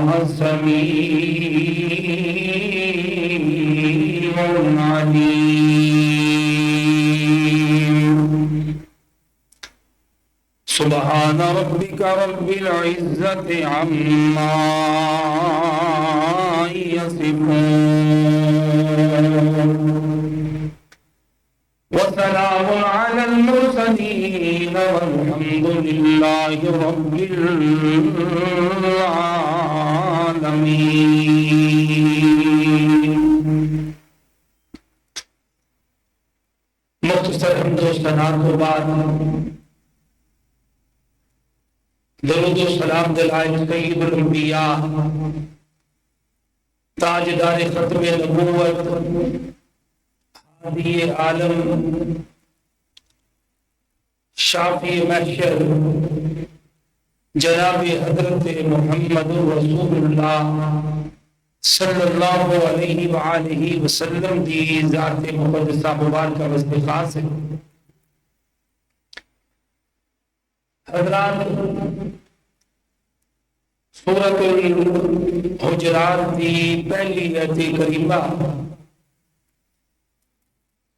الله سميع عليم. سبحان ربك رب العزة عما يصفون وسلام على المرسلين والحمد لله رب العالمين. مختصر حمد و ثنا کے بعد درود و سلام دلائے سید الانبیاء تاجدار ختم نبوت ہادی عالم شافی محشر جناب حضرت محمد رسول اللہ صلی اللہ علیہ وآلہ وسلم دی ذات مقدسہ مبارکہ واسطے خاص ہے. حضرات، سورۃ الحجرات دی پہلی آیت کریمہ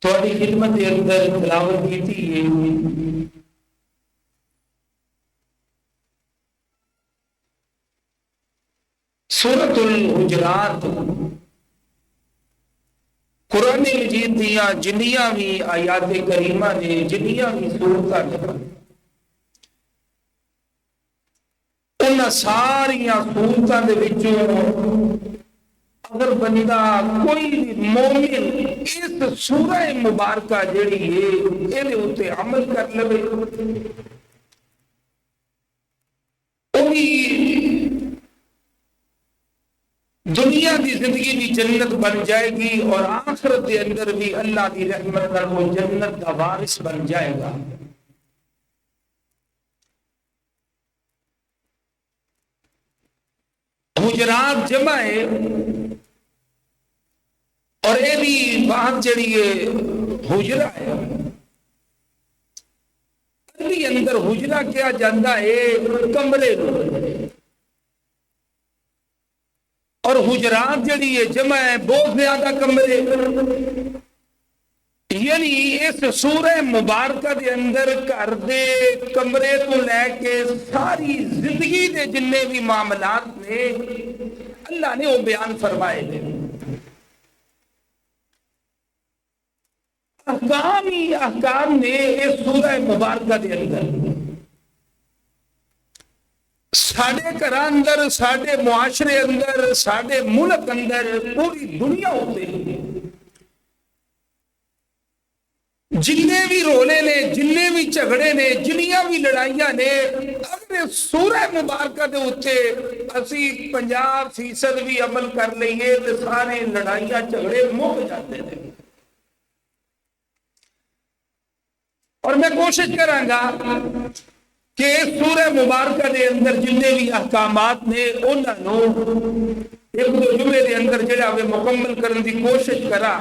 تھوڑی خدمت کے اندر تلاوت کی تھی. سورۃ الحجرات قرآن مجید دیا جنیاں بھی آیات کریمہ نے جنیاں بھی سورتاں نے ان ساری سورتاں دے وچوں اگر بندہ کوئی مومن اس سورہ مبارکہ جڑی ہے اے اوتے عمل کر لے وہی دنیا دی زندگی بھی جنت بن جائے گی اور آخرت دے اندر بھی اللہ دی رحمت نال وہ جنت دا وارث بن جائے گا. حجرات جمع ہے اور یہ بھی بات جڑی ہے حجرہ ہے. عربی اندر حجرہ کیا جاندہ ہے کمرے نو، اور حجرات جڑی ہے جمع ہے بہت زیادہ کمرے. یعنی اس سورہ مبارکہ دے اندر گھر دے کمرے تو لے کے ساری زندگی دے جننے بھی معاملات نے اللہ نے وہ بیان فرمائے ہیں. احکام ہی احکام نے اس سورہ مبارکہ دے اندر ساڑھے گھر اندر، ساڑھے معاشرے اندر، ساڑھے ملک اندر، پوری دنیا ہوتے ہیں جننے بھی رولے نے، جننے بھی جھگڑے نے، جنیاں بھی لڑائیاں نے، اگر سورہ مبارکہ دے اتے اسی 50% بھی عمل کر لئیے تو سارے لڑائیاں جھگڑے مک جاتے ہیں. اور میں کوشش کروں گا کہ سورہ مبارکہ دے اندر جننے بھی احکامات نے انہاں نو ایک دو جمعے دے اندر جڑا وہ مکمل کرنے دی کوشش کرا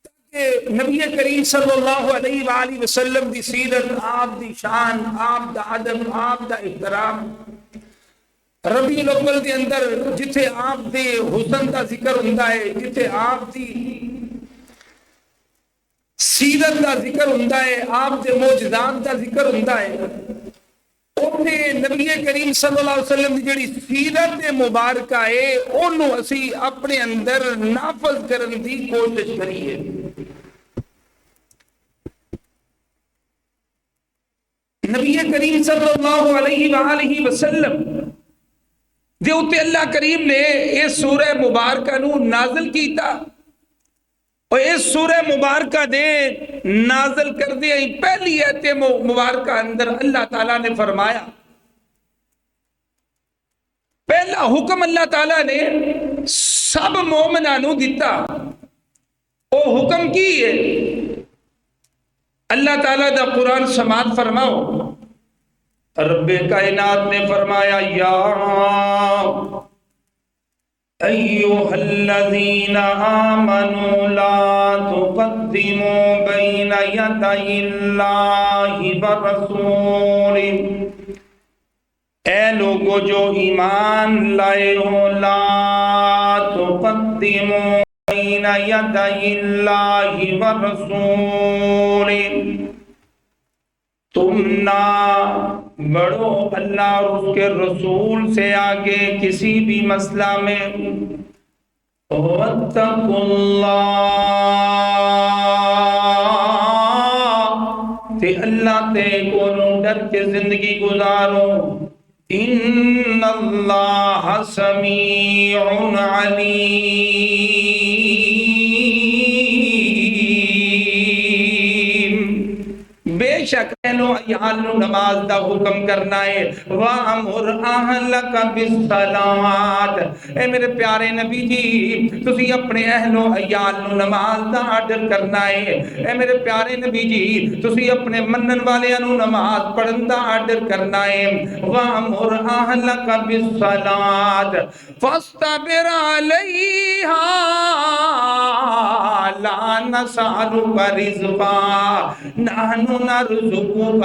تاکہ نبی کریم صلی اللہ علیہ وآلہ وسلم دی سیرت، آپ دی شان، آپ دا ادب، آپ دا احترام، ربیع الاول دے اندر جتھے آپ دے حسن دا ذکر ہوندا ہے، جتھے آپ دی سیرت دا ذکر ہوندا ہے، آپ دے معجزات دا ذکر ہوندا ہے، اوتھے نبی کریم صلی اللہ علیہ وسلم دی جڑی سیرت مبارکہ ہے اونوں اسی اپنے اندر نافذ کرن دی کوشش کریے. نبی کریم صلی اللہ علیہ وآلہ وسلم دے اوتے اللہ کریم نے اس سورہ مبارکہ نو نازل کیتا اور اس سورہ مبارکہ دے نازل کر دیا پہلی آیت مبارکہ اندر اللہ تعالیٰ نے فرمایا، پہلا حکم اللہ تعالیٰ نے سب مومنوں نو دیتا. وہ حکم کی ہے؟ اللہ تعالیٰ دا قرآن سماعت فرماؤ. رب کائنات نے فرمایا، یا ایوہ الذین آمنوا لا تقدموا بین یدی اللہ ورسولہ اے لوگو جو ایمان لائے ہو، لا تقدموا بین یدی اللہ ورسول، تم نہ بڑھو اللہ اور اس کے رسول سے آگے کسی بھی مسئلہ میں، واتقوا اللہ، تے اللہ تے کونوں ڈر کے زندگی گزارو، ان اللہ سمیع علیم، بے شک اہلو عیال نو نماز دا حکم کرنا ہے، وَأَمُرْ أَهْلَكَ بِالصَّلَاةِ، اے میرے پیارے نبی جی تسی اپنے اہلو عیال نو نماز دا آرڈر کرنا ہے، اے میرے پیارے نبی جی تسی اپنے منن والے نو نماز پڑھن دا آرڈر کرنا ہے، وَأَمُرْ أَهْلَكَ بِالصَّلَاةِ فَاسْتَبِرْ عَلَيْهَا لَا نَسْأَلُكَ رِزْقًا نَحْنُ نَرْزُقُكَ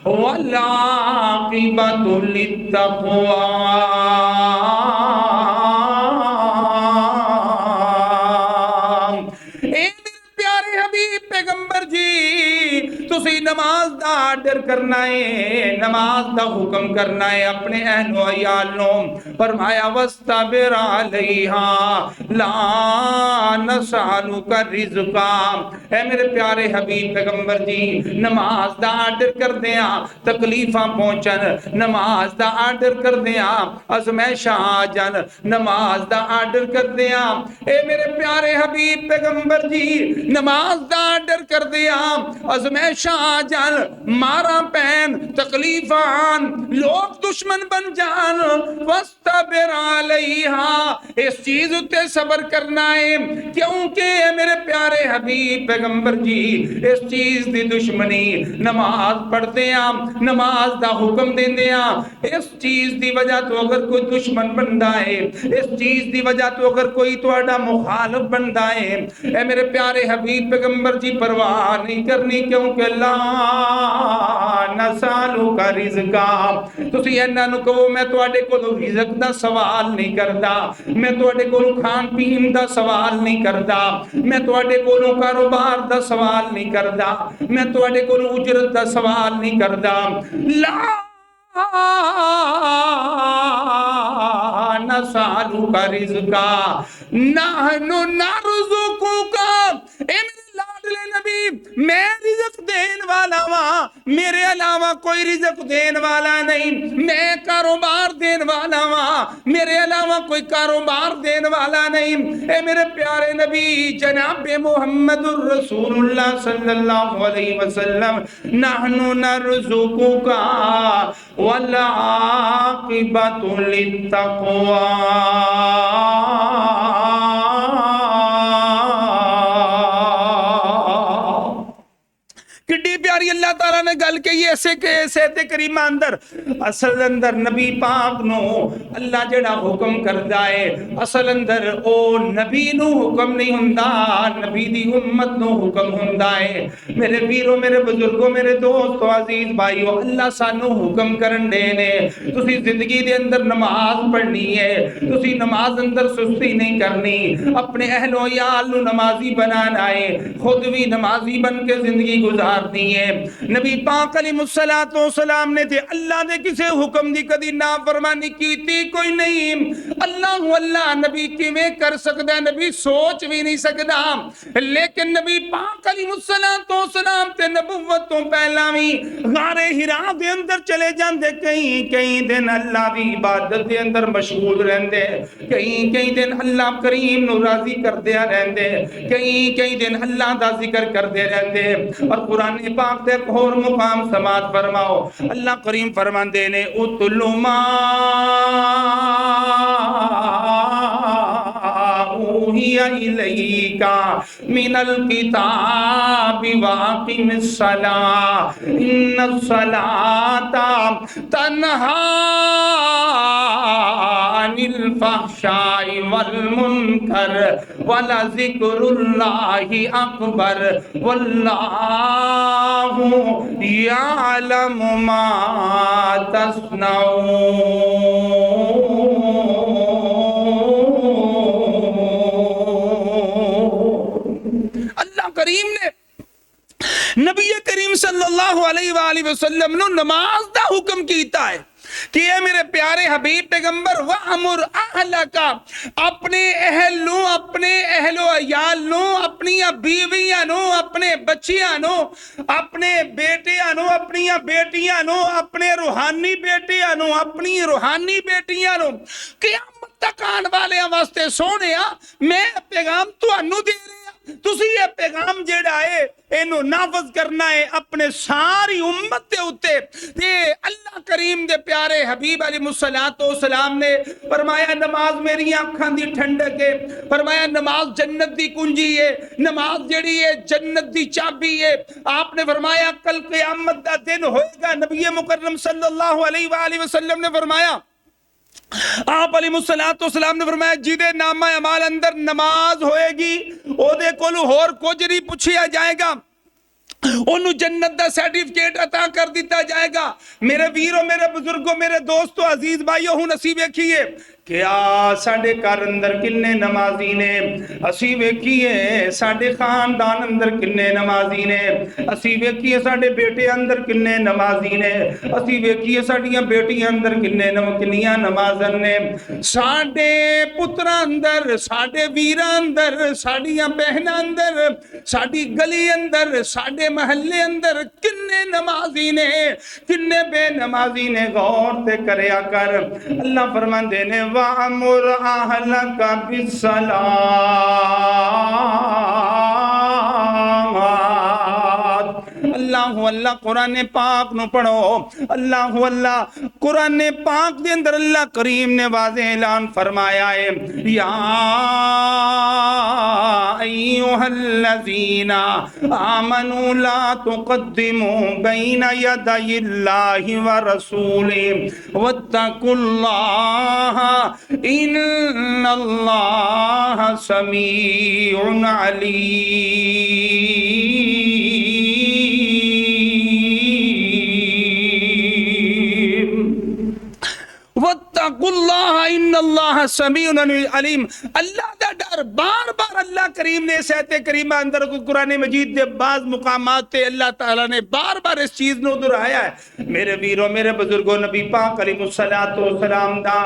وَالْعَاقِبَةُ لِلتَّقْوَىٰ، پیارے حبیب پیغمبر جی تسی نماز دا آرڈر کرنا ہے، نماز دا حکم کرنا ہے اپنے اہل و عیال نو، فرمایا وَاسْتَبِرْ عَلَيْهَا لَا نَسْأَلُكَ رِزْقًا، اے میرے پیارے حبیب پیغمبر جی نماز دا آرڈر کر دیاں تکلیفاں پہنچن، نماز دا آرڈر کر دیاں ازمائشاں آ جان، نماز دا آرڈر کر دیاں اے میرے پیارے حبیب پیغمبر جی نماز دا آرڈر کر دیاں ازمائشاں آ جان، مارا پین تکلیفاں آن، لوگ دشمن بن جان، وَاسْتَبِرْ عَلَيْهَا اس چیز اتے صبر کرنا ہے کیونکہ میرے پیارے حبیب پیغمبر جی اس چیز دی دشمنی نماز پڑھتے ہیں، نماز دا حکم دیں دیا، اس چیز دی وجہ تو اگر کوئی دشمن بندہ ہے، اس چیز دی وجہ تو اگر کوئی توڑا مخالف بندہ ہے، اے میرے پیارے حبیب پیغمبر جی پرواہ نہیں کرنی کیونکہ لا نسألک رزقا، تسی اینا نو کہو میں توڑے کو رزق دا سوال نہیں کردا، میں توڑے کو کھان پین دا سوال نہیں کردا، میں توڑے کو کاروبار دا سوال نہیں کردا، میں توڑے کو اجرت دا سوال نہیں کردا، لا نسألک رزقا نحن نرزقک، اے میرے لاڈلے نبی میں رزق دین والا ہاں، میرے علاوہ کوئی رزق دین والا نہیں، میں کاروبار دین والا ہاں، میرے علاوہ کوئی کاروبار دین والا نہیں، اے میرے پیارے نبی جناب محمد الرسول اللہ صلی اللہ علیہ وسلم نحن نرزقک والعاقبۃ للتقویٰ، کڈی پیاری اللہ تعالیٰ نے گل کہی ایسے کہ سیدے کریمہ اندر اصل اندر نبی پاک نو اللہ جڑا حکم کردا ہے اصل اندر او نبی نو حکم نہیں ہوندا، نبی دی امت نو حکم ہوندا ہے۔ میرے ویرو میرے بزرگوں میرے دوستو عزیز بھائیو اللہ سانو حکم کرن دے نے تسی زندگی دے اندر نماز پڑھنی ہے، تسی نماز اندر سستی نہیں کرنی، اپنے اہل و عیال نو نمازی بنانا ہے، خود بھی نمازی بن کے زندگی گزار دی ہے۔ نبی پاک علیہ السلام نے تے اللہ دے کسے حکم دی کدی نافرمانی کیتی کوئی نہیں، اللہ نبی کیویں کر سکدا ہے، نبی سوچ بھی نہیں سکدا، لیکن نبی پاک علیہ السلام تے نبوت تو پہلا بھی غار حرا دے اندر چلے جاندے، کئی دن اللہ دی عبادت دے اندر مشغول رہندے، کئی دن اللہ کریم نو راضی کردے رہندے، کئی دن اللہ دا ذکر کردے رہندے، اور قرآن پاک دے ایک اور مقام سماعت فرماؤ، اللہ کریم فرماندے نے اتلو ما اوحی الیک من الکتاب واقم الصلاۃ ان الصلاۃ تنہی عن الفحشاء والمنکر ولذکر اللہ اکبر واللہ یعلم ما تصنعون۔ اللہ کریم نے نبی کریم صلی اللہ علیہ وآلہ وسلم نے نماز دا حکم کیتا ہے کہ اے میرے پیارے حبیب پیغمبر وَأَمُرْ أَهْلَكَ، اپنے اہل نو، اپنے اہل و عیال نو، اپنی بیویاں نو، اپنے بچیاں نو، اپنے بیٹیاں نو، اپنی بیٹیاں نو، اپنے روحانی بیٹیاں نو، اپنی روحانی بیٹیاں نو قیامت تک آن والے واسطے سونے میں پیغام تانوں دے رہے تسی یہ پیغام جیڑا ہے اینو نافذ کرنا ہے اپنے ساری امت دے اتے۔ تے اللہ کریم دے پیارے حبیب علیہ السلام نے فرمایا نماز میری آنکھاں دی ٹھنڈک ہے، فرمایا نماز جنت دی کنجی ہے، نماز جیڑی ہے جنت دی چابی ہے۔ آپ نے فرمایا کل قیامت دا دن ہوئے گا، نبی مکرم صلی اللہ علیہ وآلہ وسلم نے فرمایا، آپ علیہ السلام نے فرمایا جیدے نامہ اعمال اندر نماز ہوئے گی او دے کولو ہور کچھ نہیں پوچھیا جائے گا، انہوں جنت دا سرٹیفکیٹ عطا کر دیتا جائے گا۔ میرے ویروں، میرے بزرگوں، میرے دوستوں، عزیز بھائیوں، ہوں نصیب ویکھیے کیا ساڑھے کار اندر کنے نمازی نے، اسی ویکھیے ساڑھے خاندان اندر کنے نمازی نے، اسی ویکھیے ساڑھے بیٹے اندر کنے نمازی نے، اسی ویکھیے ساڑھیاں بیٹیاں اندر کنیاں نمازن نے، ساڑھے پترہ اندر، ساڑھے ویرہ اندر، ساڑھیاں بہنہ اندر، ساڑھی گلی اندر، ساڑھے محلے اندر کنے نمازی نے، کنے بے نمازی نے، غور تے کریا کر۔ اللہ فرمان دینے وَأَمُرْ أَهْلَكَ بِالصَّلَاةِ۔ اللہ قرآن پاک نو پڑھو، اللہ قرآن پاک دے اندر اللہ کریم نے واضح اعلان فرمایا ہے یا ایوہ الذین آمنوا لا تقدموا بین یدی اللہ ورسولہ واتقوا اللہ ان اللہ سمیع علیم۔ وَاتَّقُوا اللَّهَ إِنَّ اللَّهَ سَمِيعٌ عَلِيمٌ۔ اللہ دا ڈر بار بار اللہ کریم نے اس آیت کریمہ اندر کو قرآن مجید دے بعض مقامات تے اللہ تعالیٰ نے بار بار اس چیز نو دہرایا ہے۔ میرے ویروں، میرے بزرگوں، نبی پاک علیہ السلام دا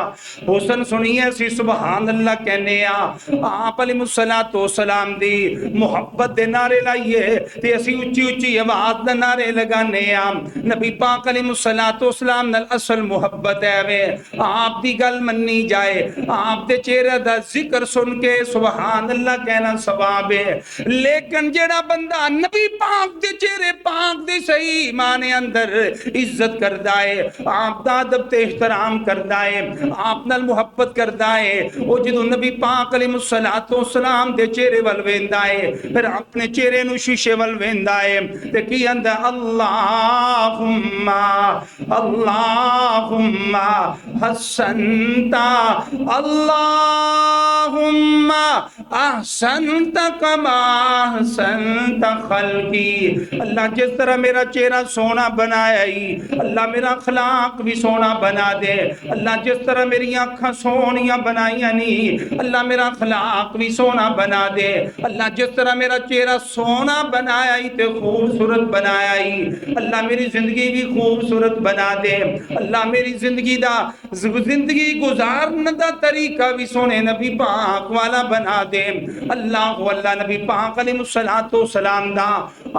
حسن سنیے سی سبحان اللہ کہنے آپ علیہ السلام دی محبت دے نعرے لائیے تے اسی اچھی اچھی آواز دے نعرے لگانے نبی پاک علیہ السلام نال اصل محبت ہے آپ دی گل منی جائے، آپ دے چہرے دا ذکر سن کے سبحان اللہ کہنا ثواب ہے، لیکن جڑا بندہ نبی پاک دے چہرے پاک دے صحیح معنی اندر عزت کردا ہے، آپ دا ادب تے احترام کردا ہے، آپ نال محبت کردا ہے، وہ جدوں نبی پاک علیہ السلام دے چہرے ول ویندا ہے پھر اپنے چہرے نو شیشے ول ویندا ہے تے کی آندا اللہم حسنت اللہم احسنت کما احسنت خلقی۔ اللہ جس طرح میرا چہرہ سونا بنایا ہی اللہ میرا اخلاق بھی سونا بنا دے، اللہ جس طرح میری آنکھاں سونیاں بنائیاں نہیں اللہ میرا اخلاق بھی سونا بنا دے، اللہ جس طرح میرا چہرہ سونا بنایا ہی تے خوبصورت بنایا ہی اللہ میری زندگی بھی خوبصورت بنا دے، اللہ میری زندگی گزارنے دا طریقہ بھی سونے نبی پاک والا بنا دے۔ اللہ نبی پاک علیہ السلام دا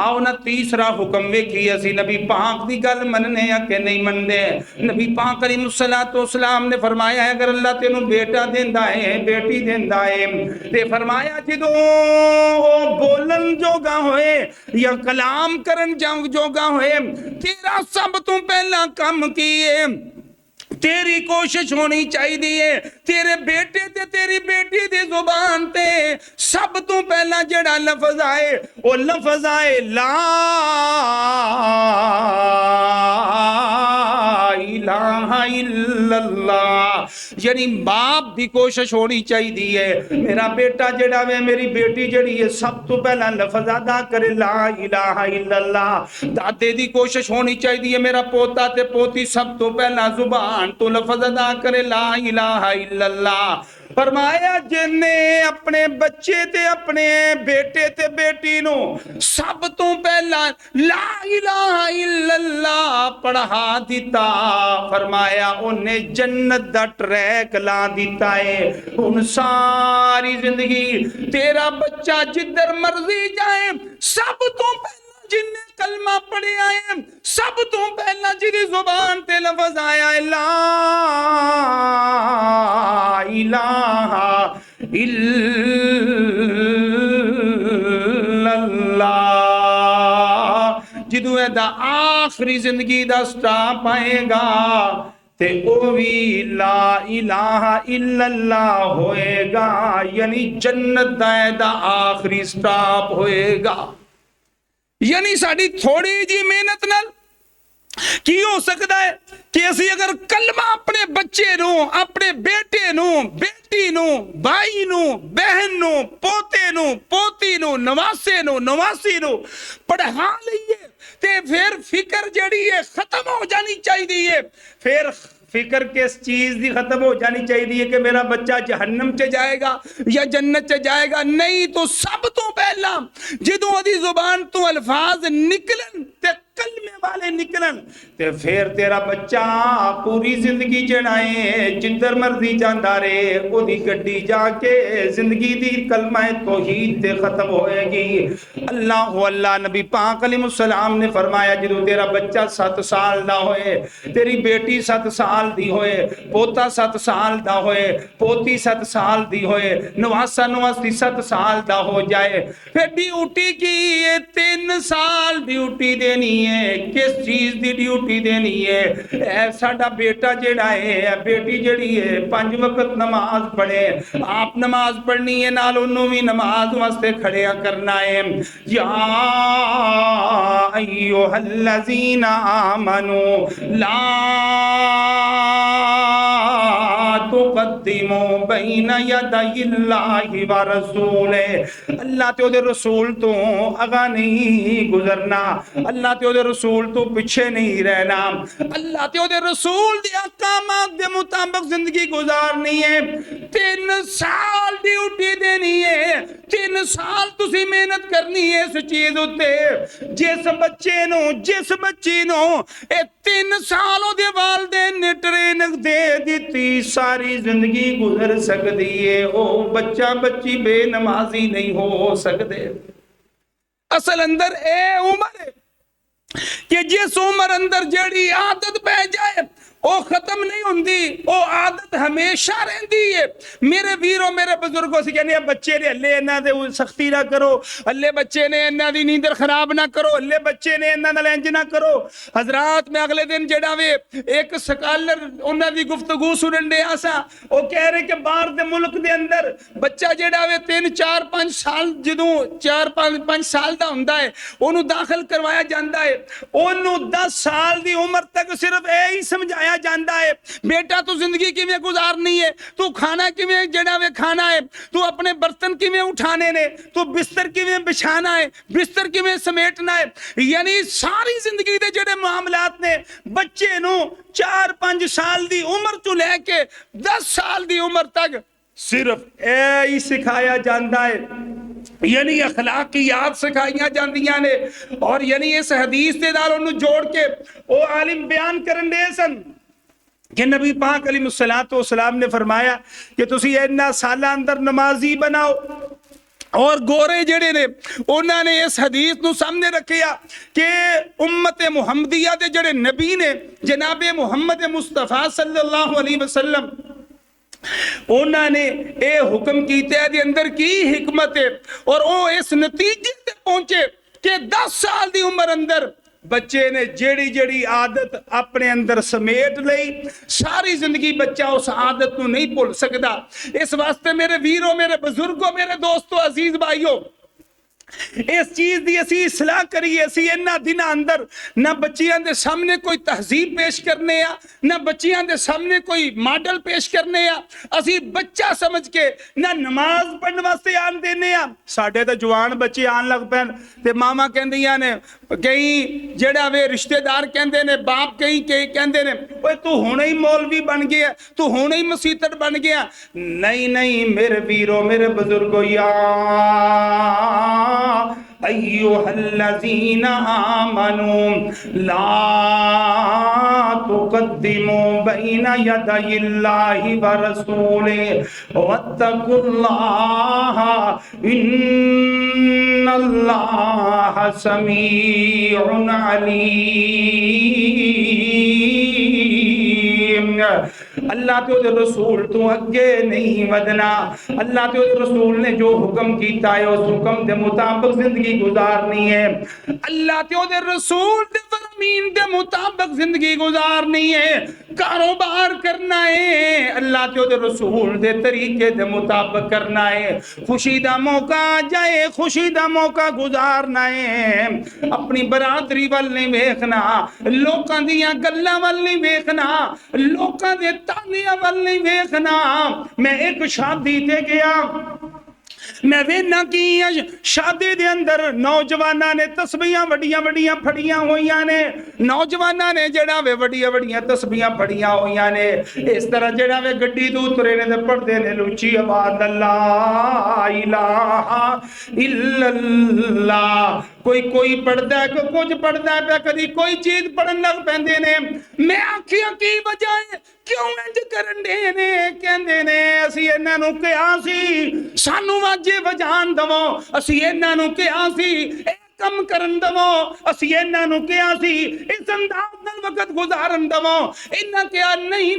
آؤ نا تیسرا حکم ویکھی اسی نبی پاک دی گل مننے یا کہ نہیں مندے۔ نبی پاک علیہ السلام نے فرمایا ہے اگر اللہ تینوں بیٹا دیندا ہے بیٹی دیندا ہے تے فرمایا جدوں بولن جوگا ہوئے یا کلام کرن جوگا ہوئے تیرا سب تو پہلا کم کیے تیری کوشش ہونی چاہیے تیرے بیٹے تے تیری بیٹی دی زبان تے سب تو پہلا جڑا لفظ آئے وہ لفظ آئے لا الہ الا اللہ. یعنی باپ دی کوشش ہونی چاہیے میرا بیٹا جڑا وے میری بیٹی جڑی ہے سب تو پہلا لفظ ادا کرے لا الہ الا اللہ. دادے دی کوشش ہونی چاہیے میرا پوتا تے پوتی سب تو پہلا زبان تو لفظ ادا کرے لا الہ الا اللہ. فرمایا جن نے اپنے بچے تے اپنے بیٹے تے بیٹی نو سب تو پہلا لا الہ الا اللہ پڑھا دیتا فرمایا انہیں جنت دا ٹریک لا دیتا ہے. ان ساری زندگی تیرا بچہ جدھر مرضی جائے سب تو پہلا جن نے کلمہ پڑھے آئے سب تو پہلا جنہی زبان تے لفظ آیا لا الہ الا اللہ. جدو دا آخری زندگی دا سٹاپ آئے گا تے او بھی لا الہ الا اللہ ہوئے گا. یعنی جنت دا آخری سٹاپ ہوئے گا. یعنی ساڑی تھوڑی جی محنت نال کی ہو سکتا ہے کہ اسی اگر کلمہ اپنے بچے نو اپنے بیٹے نو بیٹی نو بھائی نو بہن نو پوتے نو پوتی نو نواسے نو نواسی نو پڑھا لئیے تے پھر فکر جڑی ہے ختم ہو جانی چاہیے. پھر فکر کس چیز دی ختم ہو جانی چاہیے کہ میرا بچہ جہنم چ جائے گا یا جنت چ جائے گا. نہیں تو سب تو پہلا جدوں دی زبان تو الفاظ نکلن تے کلمے والے نکلن تے پھر تیرا بچہ پوری زندگی جڑائے جدھر مرضی جاندا رہے او دی گڈی جا کے زندگی دی کلمہ توحید تے ختم ہوئے گی. اللہ اللہ نبی پاک علیہ السلام نے فرمایا جدوں تیرا بچہ 7 سال دا ہوئے تیری بیٹی 7 سال دی ہوئے پوتا 7 سال دا ہوئے پوتی 7 سال دی ہوئے نواسا نواسی 7 سال دا ہو جائے پھر ڈیوٹی کی 3 سال ڈیوٹی دینی ہے. کس چیز دی ڈیوٹی دینی ہے؟ اے ساڈا بیٹا جڑا ہے بیٹی جڑی ہے 5 وقت نماز پڑھے آپ نماز پڑھنی ہے نال انہوں بھی نماز واسطے کھڑیا کرنا ہے. یا ایوہ الذین آمنوا لا تقدموا بین یدی اللہ ورسولہ. اللہ تے دے رسول تو آگا نہیں گزرنا اللہ تے دے رسول تو پیچھے نہیں رہنا اللہ تے دے رسول دے احکامات دے مطابق زندگی گزارنی ہے. 3 سال ڈیوٹی دینی ہے 3 سال تسی محنت کرنی ہے اس چیز ہوتے جس بچے نو جس بچی نو 3 سالوں دے والدین نے ٹریننگ دے دیتی ساری زندگی گزر سکتی ہے. او بچہ بچی بے نمازی نہیں ہو سکتے. اصل اندر اے عمر ہے کہ جس عمر اندر جڑی عادت پہ جائے وہ ختم نہیں ہوندی وہ عادت ہمیشہ رہندی ہے. میرے ویروں میرے بزرگوں سے کہنے بچے نے اللہ انہاں دے سختی نہ کرو اللہ بچے نے انہاں دی نیندر خراب نہ کرو اللہ بچے نے انہاں نال انج نہ کرو. حضرات میں اگلے دن جڑا وے ایک سکالر انہاں دی گفتگو سنن دے آسا وہ کہہ رہے کہ باہر دے ملک دے اندر بچہ جڑا وے 3 4 5 سال جدوں 4 5 سال دا ہوندا ہے اونوں داخل کروایا جاندا ہے اونوں 10 سال دی عمر تک صرف اے ہی سمجھایا جاندا ہے بیٹا تو زندگی کیویں گزارنی ہے تو کھانا کیویں جڑا وے کھانا ہے تو اپنے برتن کیویں اٹھانے نے تو بستر کیویں بچھانا ہے بستر کیویں سمیٹنا ہے. یعنی ساری زندگی دے جڑے معاملات نے بچے نو 4 5 سال دی عمر تو لے کے 10 سال دی عمر تک صرف اے ہی سکھایا جاندا ہے. یعنی اخلاقیات سکھائیاں جاندیاں نے اور یعنی اس حدیث دے نال انہوں جوڑ کے او عالم بیان کرن دے سن کہ نبی پاک علیہ السلام نے فرمایا کہ تسی اینا سالہ اندر نمازی بناؤ. اور گورے جڑے نے انہوں نے اس حدیث نو سامنے رکھیا کہ امت محمدیہ دے جڑے نبی نے جناب محمد مصطفیٰ صلی اللہ علیہ وسلم انہوں نے اے حکم کیتے دے اندر کی حکمت ہے اور او اس نتیجے تے پہنچے کہ 10 سال دی عمر اندر بچے نے جیڑی جیڑی عادت اپنے اندر سمیٹ لئی ساری زندگی بچہ اس عادت کو نہیں بھول سکتا. اس واسطے میرے ویرو، میرے بزرگوں، میرے دوستو، عزیز بھائیو، اس چیز دی اسی اصلاح کریے. اسی انہاں دناں اندر نہ بچیاں دے سامنے کوئی تہذیب پیش کرنے آ، نہ بچیاں دے سامنے کوئی ماڈل پیش کرنے آ. اسی بچہ سمجھ کے نہ نماز پڑھنے واسطے آن دینے آ. ساڈے تے جوان بچے آن لگ پین تے ماما کہندیاں نے، کئی جڑا وے رشتہ دار کہندے نے، باپ کئی کہندے نے، اوے تو ہونے ہی مولوی بن گیا، تو ہونے ہی مسیتر بن گیا. نہیں نہیں میرے ویرو، میرے بزرگو، یا ایوہ الذین آمنوا لا تقدموا بین یدی اللہ ورسولہ واتقوا اللہ ان اللہ سمیع علیم. اللہ تے دے رسول تو اگے نہیں ودنا. اللہ تے دے رسول نے جو حکم کیتا ہے اس حکم دے مطابق زندگی گزارنی ہے. اللہ تے دے رسول دے فرمین دے مطابق زندگی گزارنی ہے. کاروبار کرنا ہے اللہ تے دے رسول دے طریقے دے مطابق کرنا ہے. خوشی دا موقع آ جائے خوشی دا موقع گزارنا ہے. اپنی برادری وال نہیں ویکھنا، لوکاں دیاں گلاں وال نہیں ویکھنا، لوکاں دے تانیاں وال نہیں ویکھنا. میں ایک شادی تے گیا، میں وینا کی شادی دے اندر نوجواناں نے تسبیحاں وڈیاں وڈیاں پھڑیاں ہوئیاں نے، نوجواناں نے جڑا وے وڈیاں وڈیاں تسبیحاں پھڑیاں ہوئیاں نے. اس طرح جڑا وے گڈی تو اترے نے تے پڑھدے نے لوچی آواز لا الہ الا اللہ. کوئی پڑھدا ہے، کچھ پڑھدا ہے، کدی کوئی چیز پڑھن لگ پیندے نے. میں آکھیا کی وجہ ہے، کیوں انج کرن دے نے؟ کہندے نے اسی انہاں نوں کہیا سی سانو واجے وجان دو، اسی انہاں نوں کہیا سی کم کرن دو، اسی انہاں نوں کہیا سی اس انداز نال وقت گزارن دو. انہاں کہیا نہیں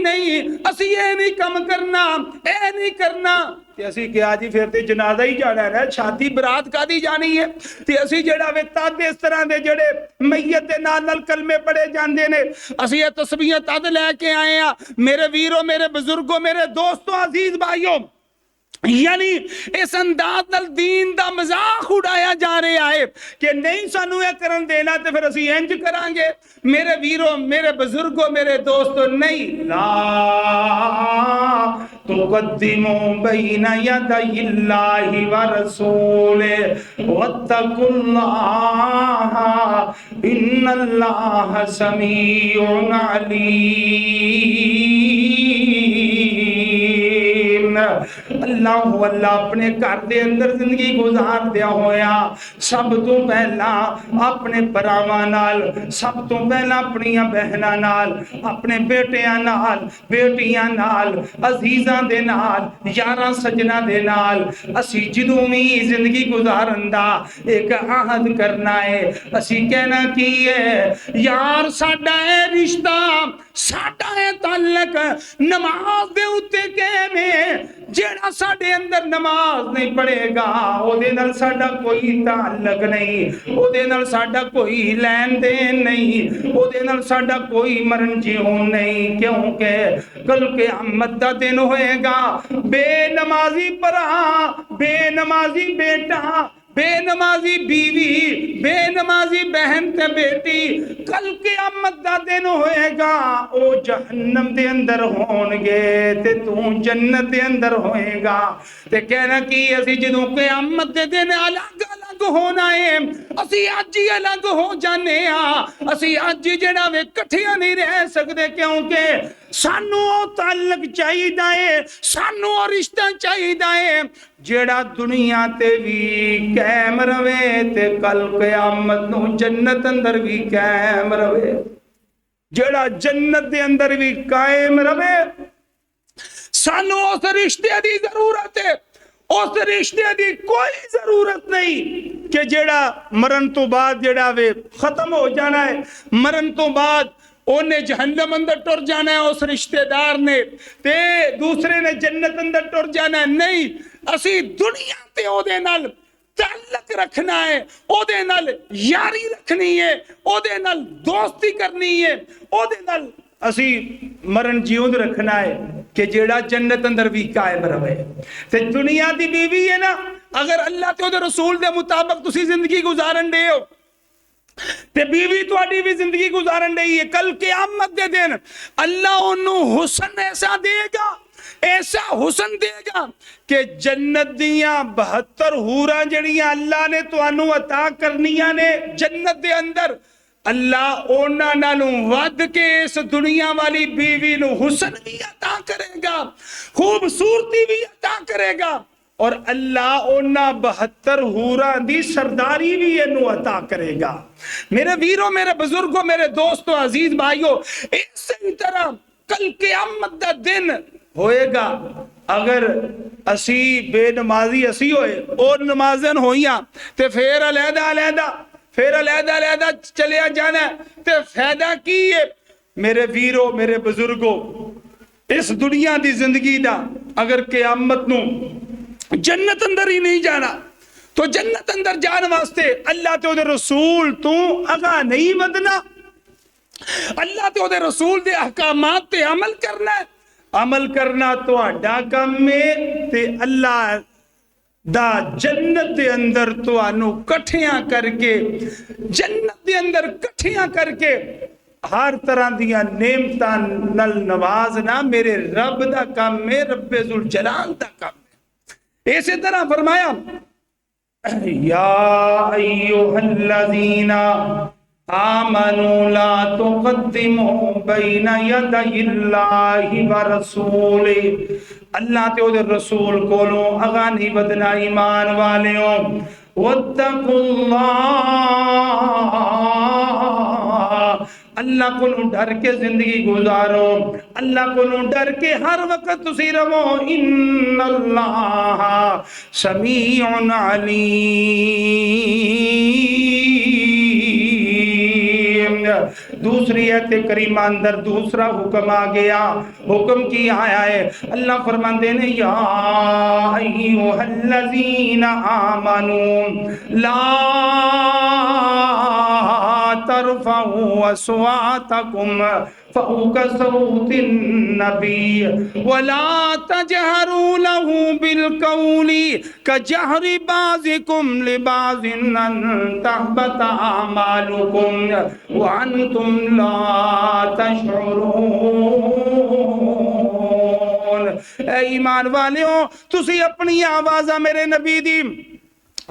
اسی اے نہیں کم کرنا، اے نہیں کرنا. تے اسی کہیا جی پھر تے جنازہ ہی جانا ہے، شادی برات کادی جانی ہے. تے اسی جڑا وے تد اس طرح دے جڑے میت دے نال کلمے پڑھے جاندے نے، اسی یہ تسبیحاں تد لے کے آئے ہیں. میرے ویرو، میرے بزرگوں، میرے دوستوں، عزیز بھائیوں، یعنی اس انداز نال دین دا مذاق اڑایا جا رہا ہے کہ نہیں سانو یہ کرن دینا تے پھر اسی انج کران گے. میرے ویرو، میرے بزرگوں، میرے دوستوں، نہیں. لا تقدموا بین یدی اللہ ورسولہ واتقوا اللہ ان اللہ سمیع علیم. اللہ اپنے گھر دے اندر زندگی گزار دیا ہویا سب تو پہلا اپنے پراواں نال، سب تو پہلا اپنی بہناں نال، اپنے بیٹیاں نال، بیٹیاں نال، عزیزاں دے نال، یاراں سجنا دے نال اسی جدوں وی زندگی گزارن دا ایک عہد کرنا ہے. اسی کہنا کی ہے یار ساڈا اے رشتہ، ساڈا اے تعلق نماز دے اوتے قائم ہے. جیڑا ساڈے اندر نماز نہیں پڑھے گا او دے نال ساڈا کوئی تعلق نہیں، او دے نال ساڈا کوئی لین دین نہیں، او دے نال ساڈا کوئی مرن جیون نہیں. کیونکہ کل قیامت دا دن ہوئے گا، بے نمازی پرا، بے نمازی بیٹا، بے نمازی بیوی، بے نمازی بہن تے بیٹی کل قیامت دا دن ہوئے گا او جہنم دے اندر ہون گے تے تو جنت دے اندر ہوئے گا. تے کہنا کی اسی جدوں قیامت دے دن الگ الگ ہونا ہے، اسی اج ہی الگ ہو جانے ہاں. اسی اج جڑا وے کٹھیاں نہیں رہ سکدے کیونکہ سانو او تعلق چاہیدا ہے، سانو او رشتہ چاہیدا ہے جیڑا دنیا تے بھی قائم رہے تے کل قیامت نو جنت اندر بھی قائم رہے. جیڑا جنت دے اندر بھی قائم رہے. سانو اس رشتے دی ضرورت ہے. اس رشتے دی کوئی ضرورت نہیں کہ جیڑا مرن تو بعد جیڑا وے ختم ہو جانا ہے، مرن تو بعد اونے جہنم اندر ٹر جانا ہے اس رشتہ دار نے تے دوسرے نے جنت اندر ٹر جانا ہے. نہیں، اسی دنیا تے او دے نال تعلق رکھنا ہے، او دے نال یاری رکھنی ہے، او دے نال دوستی کرنی ہے، او دے نال اسی مرن جیوند رکھنا ہے کہ جیڑا جنت اندر بھی قائم رہے۔ تے دنیا دی بیوی ہے نا، اگر اللہ تے او دے رسول دے مطابق تسی زندگی گزارن دے ہو تے بیوی تواڈی بھی زندگی گزارن رہی ہے، کل قیامت دے دن اللہ انہوں حسن ایسا دے گا، ایسا حسن دے گا کہ جنت دیاں 72 حوراں جڑیاں اللہ نے توانوں عطا کرنیاں نے جنت دے اندر، اللہ اونا نالوں ود کے اس دنیا والی بیوی نو حسن بھی عطا کرے گا، خوبصورتی بھی عطا کرے گا، اور اللہ اونا 72 حوراں دی سرداری بھی انہوں عطا کرے گا۔ میرے ویروں، میرے بزرگوں، میرے دوستوں، عزیز بھائیوں، اسی طرح کل قیامت دا دن ہوئے گا۔ اگر اسی بے نمازی اسی ہوئے اور نمازن ہوئیاں تے پھر علیحدہ چلیا جانا ہے تے فائدہ کی ہے؟ میرے ویروں، میرے بزرگوں، اس دنیا دی زندگی دا اگر قیامت نو جنت اندر ہی نہیں جانا تو جنت اندر جان واسطے اللہ تے او دے رسول تو اگا نہیں ودنا، اللہ تے او دے رسول دے احکامات تے عمل کرنا ہے۔ عمل کرنا تو اڈا کم میں تے اللہ دا جنت دے اندر تو آنو کٹھیاں کر کے، جنت دے اندر کٹھیاں کر کے ہر طرح دیا نعمتاں نل نوازنا میرے رب دا کام میں، رب ذوالجلال دا کام میں۔ اسی طرح فرمایا یا ایوہ الذین آمنوا لا تقدموا بین یدی اللہ ورسولہ، اللہ تے او دے رسول کولوں اگا نہیں بدنا ایمان والیوں، واتقوا اللہ، اللہ کو ڈر کے زندگی گزارو، اللہ کو ڈر کے ہر وقت تسی رہو، ان اللہ سمیع علیم۔ دوسری ایت کریمہ اندر دوسرا حکم آ گیا، حکم کی آیا ہے، اللہ فرماندے نے یا ایھا الذین آمنوا لا ترفعوا اصواتکم فوق صوت النبی ولا تجہروا له بالقول کجہر بعضکم لبعض ان تحبط اعمالکم وانتم لا تشعرون۔ اے ایمان والیوں، تسی اپنی آوازہ میرے نبی دی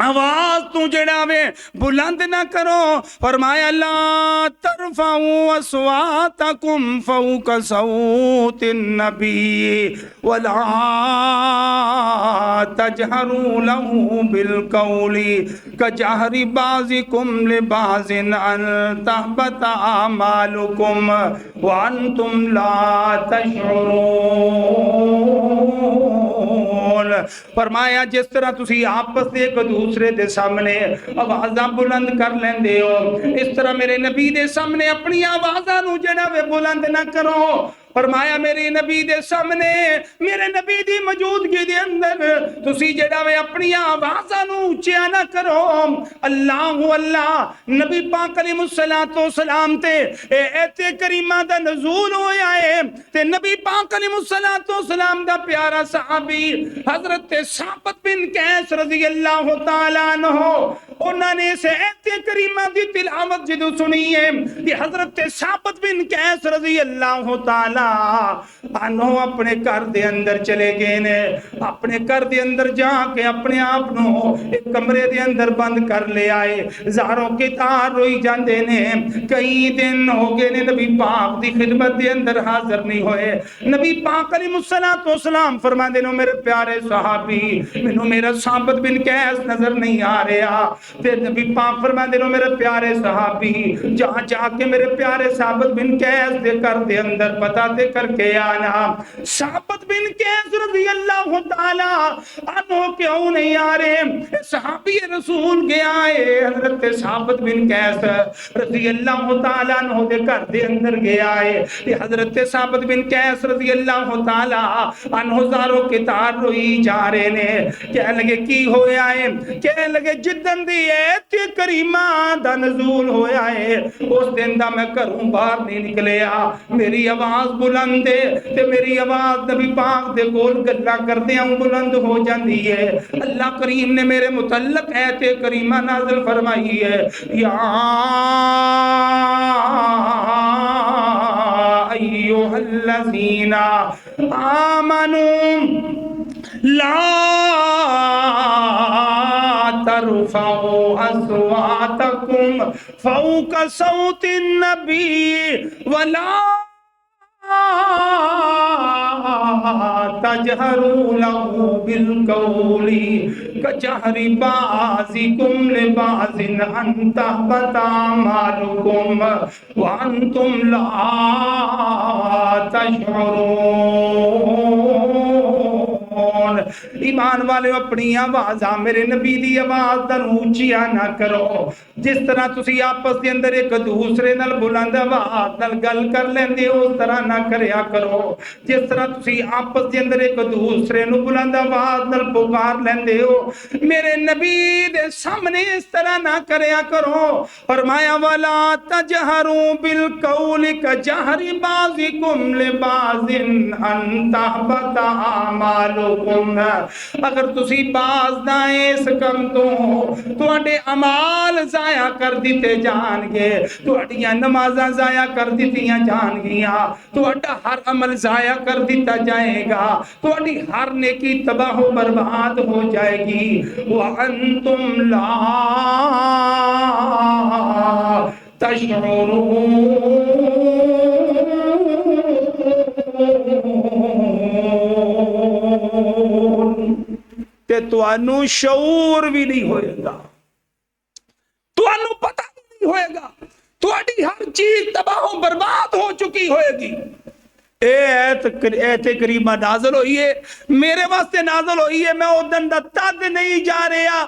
آواز تو جڑاوے بلند نہ کرو، فرمایا لا ترفعوا اصواتکم فوق صوت النبی ولا تجہروا له بالقول کجہر بعضکم لبعض ان تحبط اعمالکم وانتم لا تشعرون۔ فرمایا جس طرح تسی آپس ایک دوسرے دے سامنے آوازاں بلند کر لیندے ہو، اس طرح میرے نبی دے سامنے اپنی آوازاں نو جڑا وے بلند نہ کرو۔ فرمایا میرے نبی دے سامنے، میرے نبی دی موجودگی دے اندر تسی جڑا وے اپنی آوازاں نو اونچا نہ کرو۔ اللہ اللہ نبی پاک علیہ الصلوۃ والسلام تے ایت کریمہ دا نزول ہویا ہے تے نبی پاک علیہ الصلوۃ والسلام دا پیارا صحابی حضرت ثابت بن قیس رضی اللہ تعالی عنہ، انہوں نے اس ایت کریمہ دی تلاوت جدو سنی ہے کہ حضرت ثابت بن قیس رضی اللہ تعالی عنہ اپنے گھر دے اندر چلے گئے نے، اپنے گھر دے اندر جا کے اپنے آپ نو ایک کمرے دے اندر بند کر لے آئے، زاروں کی تار روئی جاندے نے، کئی دن ہو گئے نے نبی پاک دی خدمت دے اندر حاضر نہیں ہوئے۔ نبی پاک علیہ الصلوۃ والسلام فرما دے نو میرے پیارے صحابی، مینوں میرا ثابت بن قیس نظر نہیں آ رہا، تے نبی پاک فرماندے نے میرے پیارے صحابی جہاں جا کے میرے پیارے ثابت بن قیس دے گھر دے اندر پتہ تے کر کے آنا۔ ثابت بن قیس رضی اللہ تعالی عنہ کیوں نہیں آ رہے؟ صحابی رسول گیا ہے حضرت ثابت بن قیس رضی اللہ تعالی عنہ دے گھر دے اندر گیا ہے۔ حضرت ثابت بن قیس رضی اللہ تعالی عنہ زارو کتار روئی جا رہے نے، کہنے لگے کی ہویا ہے؟ کہنے لگے جدن دی ایت کریمہ دا نزول ہویا ہے اس دن دا میں گھروں باہر نہیں نکلیا، میری آواز بلند ہے تے میری آواز نبی پاک دے کول گلاں کردے ہوں بلند ہو جاندی ہے۔ اللہ کریم نے میرے متعلق ایت کریمہ نازل فرمائی ہے، یا ایھا الذین آمنوا لا ترفعوا اصواتکم فوق صوت النبی ولا تجہروا له بالقول کجہر بعضکم لبعض ان تحبط اعمالکم وانتم لا تشعرون۔ ایمان والے اپنی آواز میرے نبی دی آواز دا اونچیا نہ کرو، جس طرح تسی آپس دے اندر ایک دوسرے نال بلند آواز نال گل کر لیندے ہو اس طرح نہ کریا کرو، جس طرح تسی آپس دے اندر ایک دوسرے نو بلند آواز نال پکار لیندے ہو میرے نبی دے سامنے اس طرح نہ کریا کرو۔ فرمایا ولا تجہروا بالقول کجہر بعضکم لبعض ان تحبط اعمالکم، اگر تسی باز دائیں اس کم تو اڈے عمال ضائع کر دیتے جان گے، تو اڈیاں نمازاں ضائع کر دیتیاں جان گیاں، تو اڈا ہر عمل ضائع کر دیتا جائے گا، تو اڈی ہر نیکی تباہ و برباد ہو جائے گی۔ وَأَنْتُمْ لَا تَشْعُرُونَ۔ تے توانو شعور بھی نہیں ہوئے گا، توانو پتہ بھی نہیں ہوئے گا، تواڈی ہر چیز تباہ و برباد ہو چکی ہوئے گی۔ ایت کریمہ نازل ہوئی ہے میرے واسطے نازل ہوئی ہے، میں ادن دا تد نہیں جا رہا،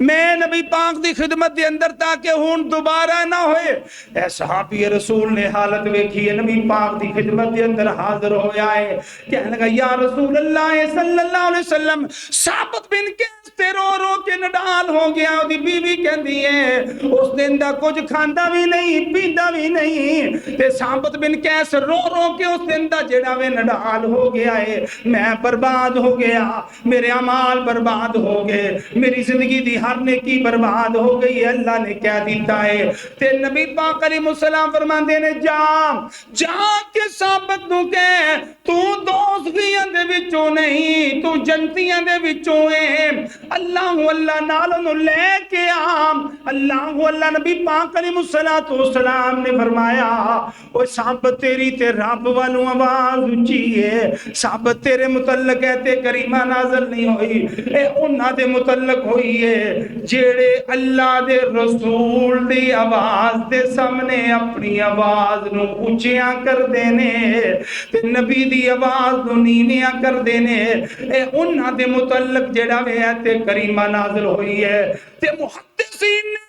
میں نبی پاک دی خدمت دے اندر تاکہ ہون دوبارہ نہ ہوئے۔ اے صحابی رسول نے حالت ویکھی ہے، نبی پاک دی خدمت دے اندر حاضر ہویا ہے، کہنے لگا یا رسول اللہ صلی اللہ علیہ وسلم ثابت بن کے رو رو کے نڈال ہو گیا، دی بیوی کہندی ہے اس دن دا کچھ کھاندا بھی نہیں پیندا بھی نہیں، تے ثابت بن قیس رو رو کے اس دن دا جڑا وے نڈال ہو گیا ہے، میں برباد ہو گیا، میرے اعمال برباد ہو گئے، میری زندگی دی ہر نیکی برباد ہو گئی ہے۔ اللہ نے کہہ دیتا ہے تے نبی پاک علیہ السلام فرماندے نے جا کے ثابت نو کہ تو دوزخیاں دے وچوں نہیں، تو جنتیاں دے وچوں ہے، اللہ نالوں لے کے اللہ نبی پاک علیہ السلام نے فرمایا اوہ ثابت تیری تے رب والوں آواز اونچی ہے، ثابت تیرے متعلق ہے تے کریمہ نازل نہیں ہوئی، اے انہاں دے متعلق ہوئی ہے جیڑے اللہ دے رسول دی آواز دے سامنے اپنی آواز نو اونچیاں کر دینے تے نبی دی آواز نو نیویاں کر دینے، اے انہاں دے متعلق جیڑا وے تے کریمہ نازل ہوئی ہے۔ تے محدثین نے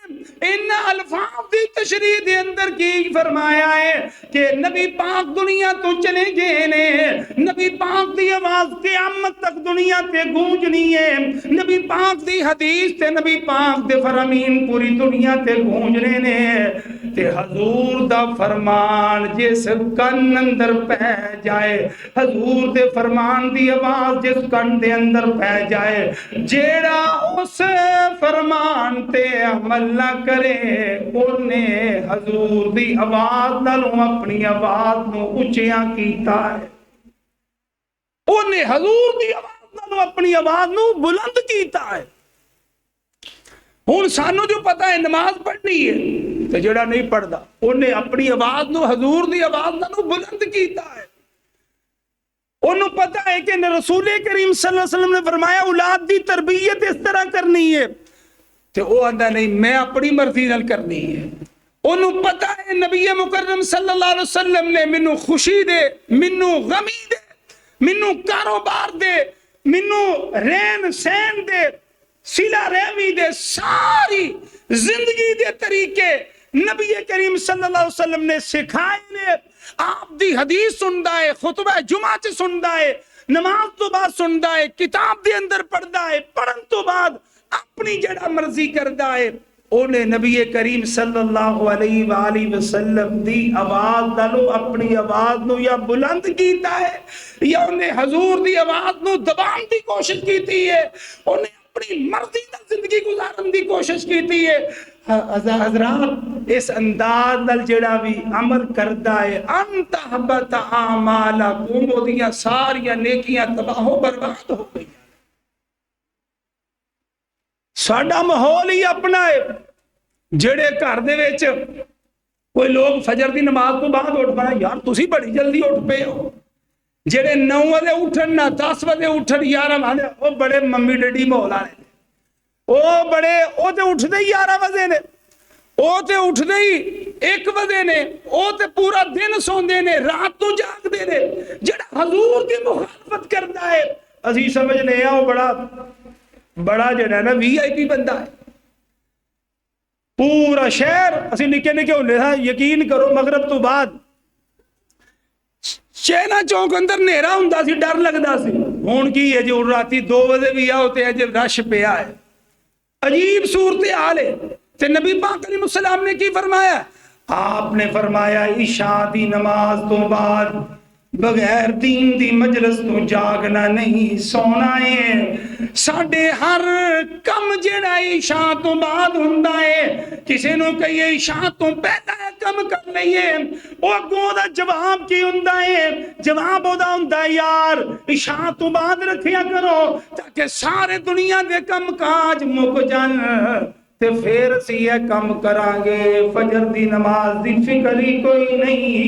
ان الفاظ دی تشریح دے اندر کی فرمایا ہے کہ نبی پاک دنیا تو چلے گئے نے، نبی پاک دی آواز قیامت تک دنیا تے گونجنی ہے، نبی پاک دی حدیث تے نبی پاک دے فرامین پوری دنیا تے گونجنے نے، تے حضور دا فرمان جس کن اندر پہ جائے، حضور دے فرمان دی آواز جس کن دے اندر پہ جائے، جیڑا اس فرمان تے عمل نہ کرے انہیں حضور دی آواز نالوں اپنی آواز نو اونچیاں کیتا ہے، انہیں حضور دی آواز نالوں اپنی آواز نو بلند کیتا ہے۔ ہن سانو جو پتہ ہے نماز پڑھنی ہے تے جڑا نہیں پڑھدا انہیں اپنی آواز نو حضور دی آواز نالوں بلند کیتا ہے۔ انہوں پتہ ہے کہ رسول کریم صلی اللہ علیہ وسلم نے فرمایا اولاد دی تربیت اس طرح کرنی ہے تے وہ آندا نہیں میں اپنی مرضی نال کرنی ہے. انہوں پتا ہے نبی مکرم صلی اللہ علیہ وسلم نے منو خوشی دے، منو غمی دے، منو کاروبار دے، منو رہن سہن دے، صلہ رحمی دے، ساری زندگی دے طریقے نبی کریم صلی اللہ علیہ وسلم نے سکھائے نے. آپ دی حدیث سندا ہے، خطبہ جمعہ چ سندا ہے، نماز تو بعد سندا ہے، کتاب دے اندر پڑھدا ہے، پڑھن تو بعد اپنی جڑا مرضی کردا ہے. انہیں نبی کریم صلی اللہ علیہ وآلہ وسلم دی آواز نالو اپنی آواز نو یا بلند کیتا ہے یا انہیں حضور دی آواز نو دبان دی کوشش کیتی ہے، انہیں اپنی مرضی نال زندگی گزارن دی کوشش کیتی ہے. حضرات اس انداز نال جڑا بھی عمل کردا ہے انت حبت اعمالکم، اودیاں ساریاں نیکیاں تباہ و برباد ہو گئی. ساڈا ماحول ہی اپنا ہے. جڑے گھر دے وچ کوئی لوگ فجر دی نماز تو بعد اٹھ پائے، یار تسی بڑی جلدی اٹھ پے ہو. جڑے 9 بجے اٹھن نہ 10 بجے اٹھن، یار ہمارے وہ بڑے ممی ڈیڈی ماحول والے، وہ بڑے وہ تے اٹھدے ہی 11 بجے نے، وہ تے اٹھدے ہی 1 بجے نے، وہ تے پورا دن سوندے نے، رات تو جاگدے نے. جڑا حضور دی مخالفت کردا ہے اسی سمجھنے ہیں وہ بڑا جڑا نا وی آئی پی بندہ ہے. پورا شہر اسی نکے نکے ہونے تھا، یقین کرو مغرب تو بعد چینا چوک اندر نیرا ہوندا سی، ڈر لگدا سی. ہون کی ہے جو راتی 2 بجے بھی آؤ تے اج رش پیا ہے، عجیب صورتحال ہے. تے نبی پاک علیہ السلام نے کی فرمایا؟ آپ نے فرمایا عشاء دی نماز تو بعد بغیر دین دی مجلس تو جاگنا نہیں، سونا ہے. ساڈے ہر کم جڑا عشاء تو بعد ہوندا ہے، کسے نو کہیے عشاء تو پہلا کم کر لئیے، او اگوں دا جواب کی ہوندا ہے؟ جواب او دا ہوندا ہے یار عشاء تو بعد رکھیا کرو تاکہ سارے دنیا دے کم کاج مک جان، تے پھر اسی یہ کم کران گے. فجر دی نماز دی فکر ہی کوئی نہیں،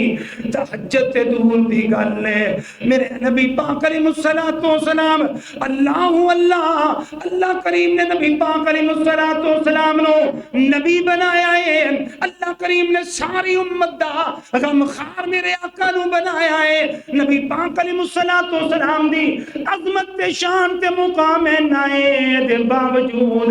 تہجد تے دور دی گل ہے. میرے نبی پاک علیہ السلام اللہ کریم نے نبی پاک علیہ السلام نو نبی بنایا ہے. اللہ کریم نے ساری امت دا غمخار میرے آقا نو بنایا ہے. نبی پاک علیہ السلام دی عظمت تے شان تے مقام ہے نائے دے باوجود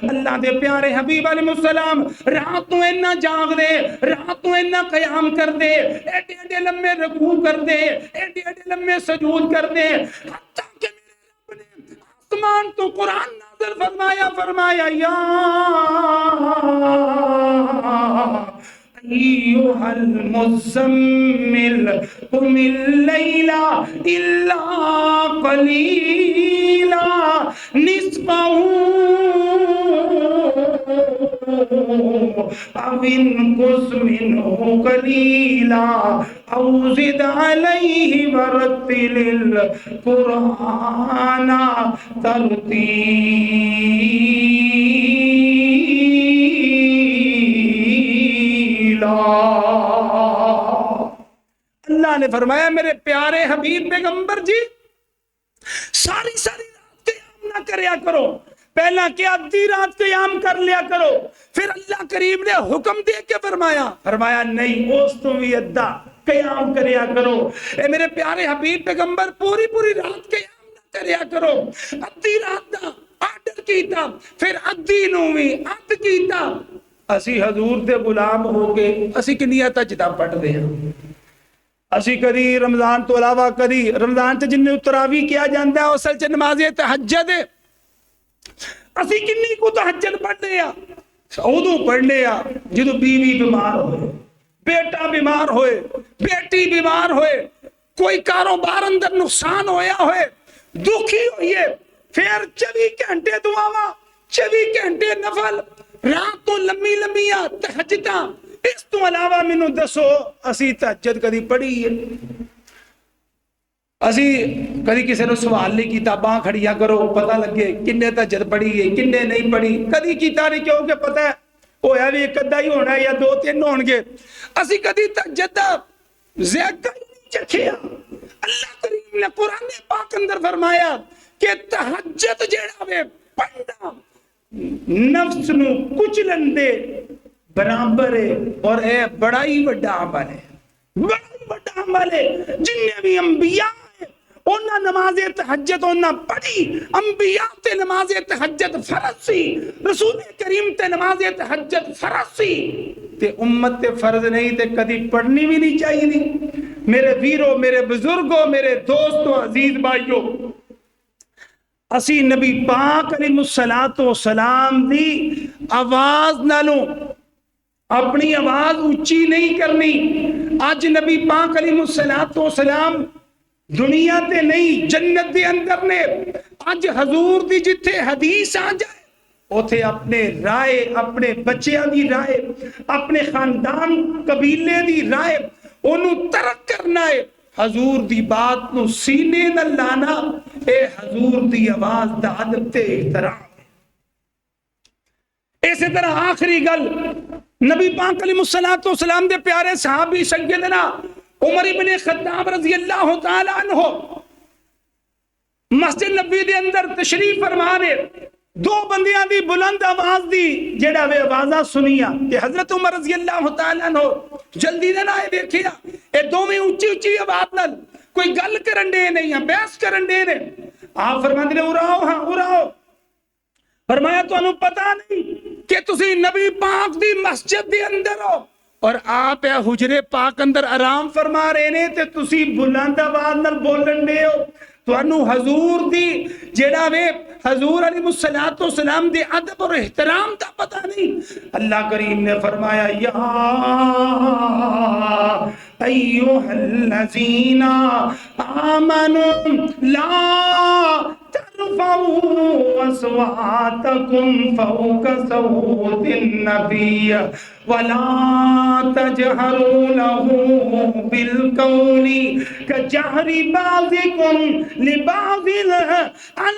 اللہ دے پیارے حبیب علیہ السلام رات تو اینا جاگ دے، رات تو اینا قیام کر دے، ایڈے ایڈے لمبے رکوع کر دے، ایڈے ایڈے لمبے سجود کر دے، حتیٰ کہ میرے رب نے آسمان تو قرآن نازل فرمایا یا ایوہ المزمل قم اللیل الا قلیلا نصفہ او انقص منہ قلیلا او زد علیہ ورتل القرآن ترتیلا. اللہ نے فرمایا میرے پیارے حبیب پیغمبر جی ساری رات قیام نہ کریا کرو، پہلا کہ آدھی رات قیام کر لیا کرو. پھر اللہ کریم نے حکم دے کے فرمایا نہیں اس تو بھی ادھا قیام کریا کرو. اے میرے پیارے حبیب پیغمبر پوری رات قیام نہ کریا کرو، ادھی رات دا آرڈر کیتا، پھر ادھی نو بھی اد کیتا. اسی حضور دے غلام ہو کے اسی کنیا تہجداں پڑھ دے ہیں. اسی کدی رمضان تو علاوہ کدی رمضان تے جن تراویح کیا جاندا ہے اصل چ نماز تہجد ہے. اسی کنی کو تہجد پڑھنے آ، ادو پڑھنے آ جدو بیوی بیمار ہوئے، بیٹا بیمار ہوئے، بیٹی بیمار ہوئے، کوئی کاروبار اندر نقصان ہویا ہوئے، دکھی ہوئے، پھر 24 گھنٹے دعاواں، 24 گھنٹے نفل، رات تو لمبیاں تہجداں. اس تو علاوہ مینوں دسو اسی تہجد کدی پڑھی ہے؟ اسی کدی کسی نے سوال نہیں کیتا باں کھڑیا کرو پتہ لگے کنے تہجد پڑھی ہے کنے نہیں پڑھی، کدی کیتا نہیں کیونکہ پتہ ہے ہویا بھی ایک ادھا ہی ہونا ہے یا 2-3 ہون گے. اسی کدی تہجد دا ذائقہ ہی نہیں چکھیا. اللہ کریم نے قرآن پاک اندر فرمایا کہ تہجد جیڑا وے پڑھنا نفس نو کچلن دے برابر ہے، اور اے بڑا ہی بڑا عمل ہے، بڑا ہی بڑا عمل ہے۔ جننے بھی انبیاء ہیں انہاں نماز تہجد انہاں پڑھی، انبیاء تے نماز تہجد فرض سی، رسول کریم تے نماز تہجد فرض سی، تے امت تے فرض نہیں تے کدی پڑھنی بھی نہیں چاہیے۔ میرے ویرو، میرے بزرگوں، میرے دوستوں، عزیز بھائیوں، اسی نبی پاک علیہ السلام دی آواز نالوں اپنی آواز اونچی نہیں کرنی۔ اج نبی پاک علیہ السلام دنیا تے نہیں، جنت دے اندر نے۔ اج حضور دی جتھے حدیث آ جائے اوتھے اپنے رائے، اپنے بچیاں دی رائے، اپنے خاندان قبیلے دی رائے انہوں ترک کرنا ہے۔ حضور دی بات نو سینے نہ لانا، اے حضور دی آواز دا ادب تے احترام ہے۔ اسی طرح آخری گل، نبی پاک علیہ السلام دے پیارے صحابی سیدنا عمر ابن خطاب رضی اللہ تعالی عنہ مسجد نبی دے اندر تشریف فرما رہے، دو بندیاں دی بلند آواز دی جڑا وے آوازاں سنیا کہ حضرت عمر رضی اللہ تعالی عنہ جلدی نہ آئے دیکھیا اے دوویں اونچی اونچی آواز نال کوئی گل کرن دے نہیں ہیں، بحث کرن دے نے۔ آپ فرماندے نے اڑاؤ، ہاں اڑاؤ۔ فرمایا تانوں پتہ نہیں کہ تسی نبی پاک دی مسجد دے اندر ہو اور آپ اے حجرے پاک اندر آرام فرما رہے نے تے تسی بلند آواز نال بولن دے ہو؟ تانوں حضور دی جڑا وے حضور علیہ السلام دے ادب اور احترام دا پتہ نہیں۔ اللہ کریم نے فرمایا یا ایھا الذین آمنوا لا ترفعوا اصواتکم فوق صوت النبی ولا تجهروا له بالقول كجهر بعضكم لبعض ان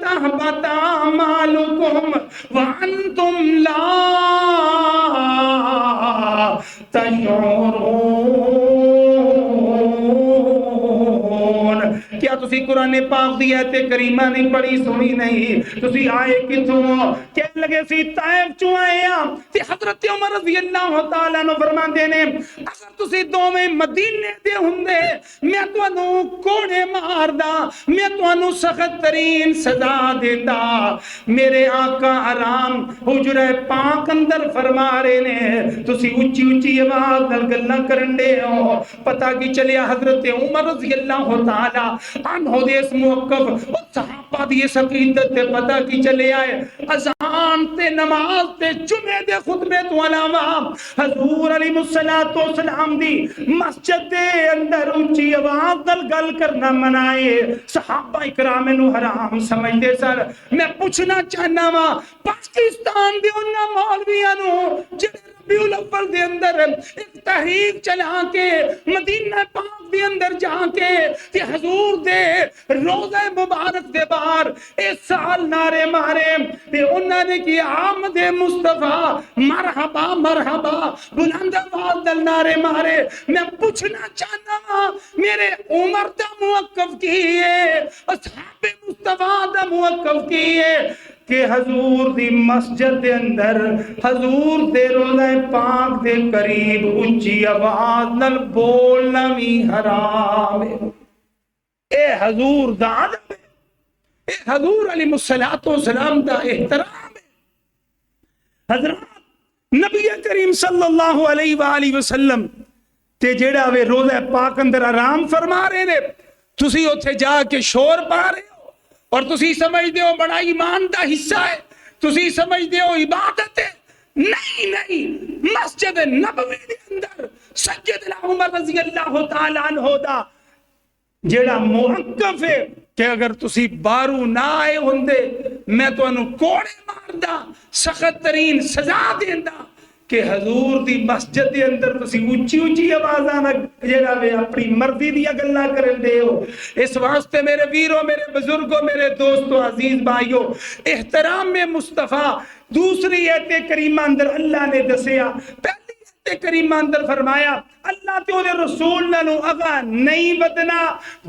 تهبط اعمالكم وانتم لا تشعرون۔ کیا تسی قرآن پاک دی ایت کریمہ نہیں پڑھی سنی نہیں؟ تسی آئے کتھوں؟ کہنے لگے سی طائف چوں آئے ہاں تے حضرت عمر رضی اللہ تعالیٰ عنہ فرماندے نے اگر تسی دوویں مدینے دے ہوندے میں تانوں کوڑے ماردا، میں تانوں سخت ترین سزا دیندا۔ میرے آقا آرام حجرہ پاک اندر فرما رہے نے، تسی اونچی اونچی آواز نال گلاں کرن دے ہو۔ پتہ کی چلیا حضرت عمر رضی اللہ تعالیٰ عنہ دے اس موقف اور صحابہ دی اس عقیدت تے پتہ کی چلے آئے اذان تے نماز تے جمعے دے خطبے تو علاوہ حضور علیہ السلام دی مسجد دے اندر اونچی آواز نال گل کرنا منائے۔ صحابہ اکرام نو حرام سمجھدے سر۔ میں پوچھنا چاہنا وا پاکستان دے انہاں مولویاں نو جڑے ربیع الاول دے اندر ایک تحریک چلا کے مدینہ پاک دے اندر جا کے کہ حضور دے روزہ مبارک دے باہر اس سال نعرے مارے تے انہاں نے کی آمد مصطفیٰ مرحبا مرحبا بلند آواز نال نعرے مارے۔ میں پوچھنا چاہنا وا میرے عمر دا موقف کی ہے، اصحاب مصطفیٰ دا موقف کی ہے کہ حضور دی مسجد دے اندر حضور دے روضہ پاک دے قریب اونچی آواز نال بولنا بھی حرام ہے۔ اے حضور دا ادب ہے، اے حضور علیہ السلام دا احترام ہے۔ حضرات نبی کریم صلی اللہ علیہ وآلہ وسلم تے جیڑا وے روضہ پاک اندر آرام فرما رہے نے، تسی اوتھے جا کے شور پا رہے ہو اور تسی سمجھدے ہو بڑا ایمان دا حصہ ہے، تسی سمجھدے ہو عبادت ہے۔ نہیں نہیں، مسجد نبوی دے اندر سیدنا عمر رضی اللہ تعالیٰ عنہ دا جیڑا موقف ہے کہ اگر تسی بارو نہ آئے ہوندے میں تو انہوں کوڑے ماردا، سخت ترین سزا دیندا کہ حضور دی مسجد دے اندر تسی اونچی اونچی آوازاں نال جڑا وے اپنی مرضی دی گلاں کرن دے ہو۔ اس واسطے میرے ویرو، میرے بزرگوں، میرے دوستوں، عزیز بھائیوں، احترام میں مصطفیٰ دوسری ایت کریمہ اندر اللہ نے دسیا، پہلی تے کریمہ اندر فرمایا اللہ تے دے رسول نالوں اگا نہیں بدنا،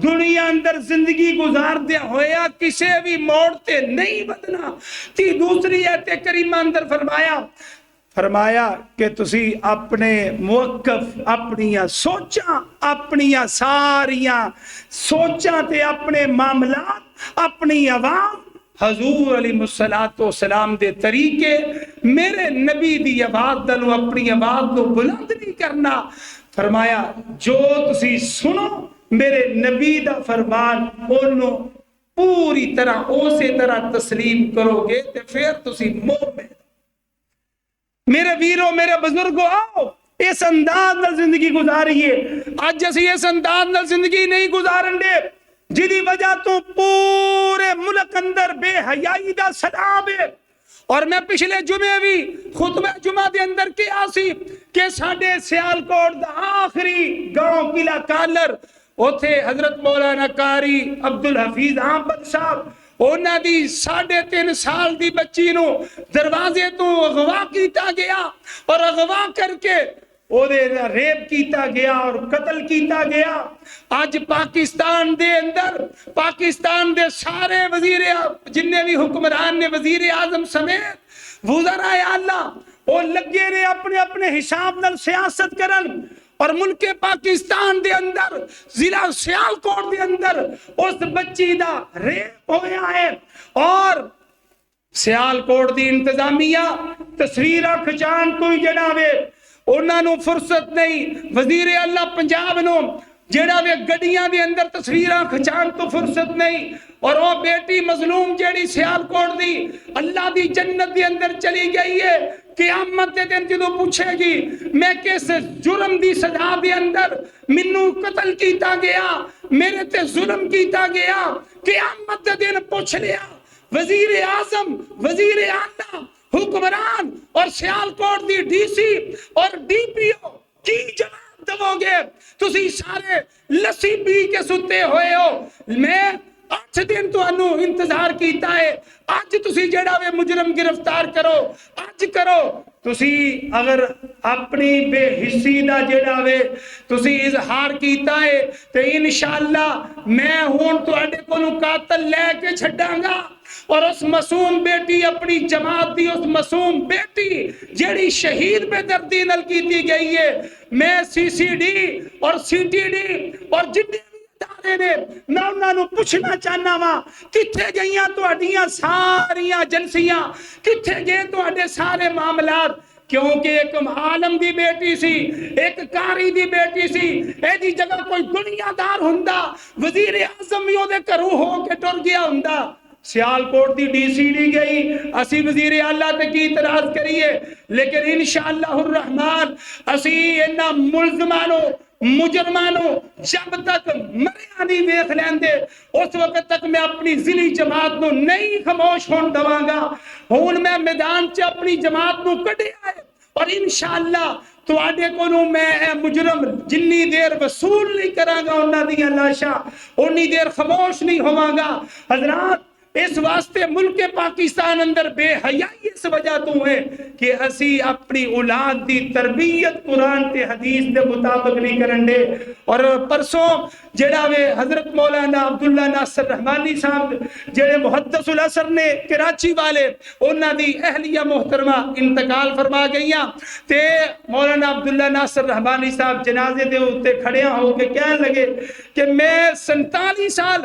دنیا اندر زندگی گزار دیا ہویا کسے بھی موڑ تے نہیں بدنا۔ تی دوسری آیت کریمہ اندر فرمایا کہ تسی اپنے موقف، اپنیاں سوچاں، اپنیاں ساریاں سوچاں تے اپنے معاملات، اپنی آواز حضور علیہ السلام دے طریقے، میرے نبی دی آواز دلو اپنی آواز کو بلند نہیں کرنا۔ فرمایا جو تسی سنو میرے نبی دا فرمان انہوں پوری طرح اسی طرح تسلیم کرو گے تے پھر تسی مومن۔ میرے ویرو، میرے بزرگو، آؤ اس انداز نال زندگی گزاریے۔ آج اسی اس انداز نال زندگی نہیں گزارن دے جدی وجہ تو پورے ملک اندر بے حیائی دا سلام ہے۔ اور میں پچھلے جمعے بھی خطبہ جمعہ دے اندر کیا سی کہ ساڑھے سیالکوٹ دا آخری گاؤں قلعہ کالر اوتھے حضرت مولانا قاری عبدالحفیظ احمد صاحب انہاں دی 3.5 سال دی بچی نو دروازے تو اغوا کیتا گیا اور اغوا کر کے ریپ کیتا گیا اور قتل کیتا گیا۔ آج پاکستان دے اندر، پاکستان دے سارے وزیر جننے بھی حکمران نے، وزیر اعظم سمیت وزرائے اعلیٰ وہ لگے رہے اپنے اپنے حساب نال سیاست کرن، اور ملک پاکستان دے اندر ضلع سیالکوٹ دے اندر اس بچی دا ریپ ہویا ہے، اور سیالکوٹ دی انتظامیہ تصویرہ کھچان کوئی جنابے انہاں نو فرصت نہیں، وزیر اعلیٰ پنجاب نو جڑا وے گڈیاں دے اندر تصویراں کھچان تو فرصت نہیں، اور وہ بیٹی مظلوم جیڑی سیالکوٹ دی اللہ دی جنت دے اندر چلی گئی ہے، قیامت دے دن جدو پوچھے گی میں کس جرم دی سزا دے اندر منو قتل کیتا گیا، میرے تے ظلم کیتا گیا، قیامت دے دن پوچھ لیا وزیر اعظم، وزیر اعلیٰ، حکمران اور سیالکوٹ دی ڈی سی اور ڈی پی او کی جواب دو گے؟ تسی سارے لسی پی کے ستے ہوئے ہو۔ میں 8 دن تو انو انتظار کیتا ہے، آج تسی جڑا وے مجرم گرفتار کرو، آج کرو۔ تسی اگر اپنی بے حسی دا جڑا وے تسی اظہار کیتا ہے تو انشاءاللہ میں ہون تو اڈے کو قاتل لے کے چھڑاں گا، اور اس معصوم بیٹی اپنی جماعت دی، اس معصوم بیٹی جیڑی شہید پہ دردی نل کی دی گئی ہے، میں سی سی ڈی اور سی ٹی ڈی اور جتنے ادارے نے میں انہاں نو پوچھنا چاہنا وا کتھے گئیاں تہاڈیاں ساریاں ایجنسیاں، کتھے گئے تہاڈے سارے معاملات؟ کیونکہ ایک عالم دی بیٹی سی، ایک قاری دی بیٹی سی، اے دی جگہ کوئی دنیا دار ہوندا وزیر اعظم بھی دے گھروں ہو کے ٹر گیا ہوندا۔ سیالکوٹ دی ڈی سی نہیں گئی، اسی وزیر اعلیٰ تے کی اعتراض کریے، لیکن انشاءاللہ الرحمن اسی انہاں ملزمانوں مجرمانوں جب تک مریا نہیں ویکھ لیندے اس وقت تک میں اپنی ضلعی جماعت نو نہیں خاموش ہون دواں گا۔ ہن میں میدان چ اپنی جماعت نو کڈیا ہے، اور انشاءاللہ تواڈے کولوں میں اے مجرم جنی دیر وصول نہیں کراں گا انہاں دیاں لاشاں، اونی دیر خاموش نہیں ہوواں گا۔ حضرات اس واسطے ملک پاکستان اندر بے حیائی اس وجہ تو ہے کہ اسی اپنی اولاد دی تربیت قرآن تے حدیث دے مطابق نہیں کرن دے۔ اور پرسوں جڑا وے حضرت مولانا عبداللہ ناصر رحمانی صاحب جڑے محدث العصر نے کراچی والے، انہاں دی اہلیہ محترمہ انتقال فرما گئیاں، تے مولانا عبداللہ ناصر رحمانی صاحب جنازے دے اوتے کھڑیاں ہو کے کہنے لگے کہ میں 47 سال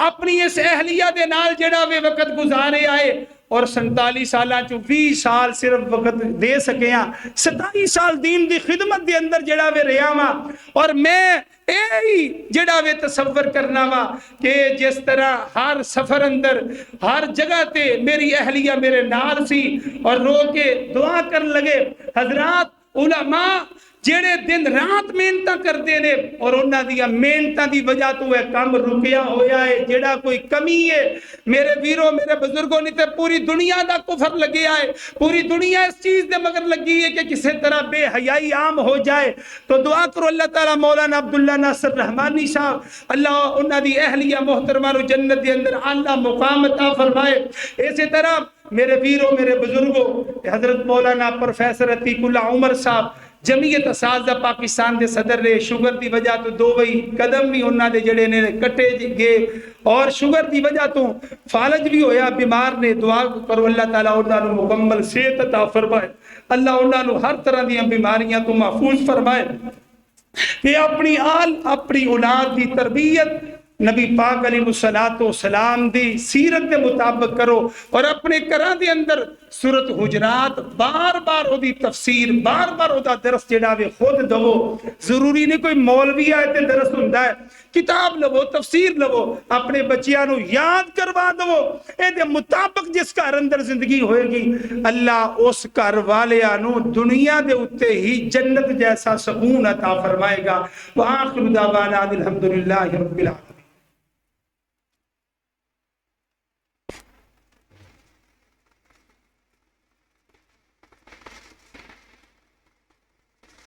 اپنی اس اہلیہ دے نال جڑا وے وقت گزارے آئے، اور 47 سالاں چو 20 سال صرف وقت دے سکے ہیں، 27 سال دین دی خدمت دے اندر جڑا وے رہا وا، اور میں اے جڑا وے تصور کرنا وا کہ جس طرح ہر سفر اندر ہر جگہ تے میری اہلیہ میرے نال سی اور رو کے دعا کر لگے۔ حضرات علماء جڑے دن رات محنتاں کردے نے، اور انہاں دی محنتاں دی وجہ تو ہے کام رکیا ہویا ہے، جڑا کوئی کمی ہے میرے ویرو میرے بزرگوں نے تے پوری دنیا دا کفر لگیا ہے، پوری دنیا اس چیز دے مگر لگی ہے کہ کسی طرح بے حیائی عام ہو جائے۔ تو دعا کرو اللہ تعالیٰ مولانا عبداللہ ناصر رحمانی صاحب اللہ انہاں دی اہلیہ محترمہ نو جنت دے اندر اعلیٰ مقام عطا فرمائے۔ اسی طرح میرے ویرو میرے بزرگوں حضرت مولانا پروفیسر عتیق اللہ عمر صاحب جمعیت اساتذہ پاکستان دے صدر رہے، شوگر دی وجہ تو دو وہی قدم بھی انہاں دے جڑے نے کٹے گئے، اور شوگر دی وجہ تو فالج بھی ہویا، بیمار نے۔ دعا کرو اللہ تعالیٰ انہاں نو مکمل صحت عطا فرمائے، اللہ انہاں نو ہر طرح دی بیماریاں تو محفوظ فرمائے، کہ اپنی آل اپنی اولاد دی تربیت نبی پاک علیہ الصلوۃ والسلام دی سیرت دے مطابق کرو، اور اپنے گھراں دے اندر سورۃ حجرات بار بار او دی تفسیر، بار بار او دا درس جڑا وے خود دو۔ ضروری نہیں کوئی مولوی آئے تے درس ہوندا ہے، کتاب لو، تفسیر لو، اپنے بچیاں نو یاد کروا دو، اے دے مطابق جس گھر اندر زندگی ہوئے گی اللہ اس گھر والیاں نو دنیا دے اتے ہی جنت جیسا سکون عطا فرمائے گا۔ وآخر دعوانا الحمدللہ رب العالمین۔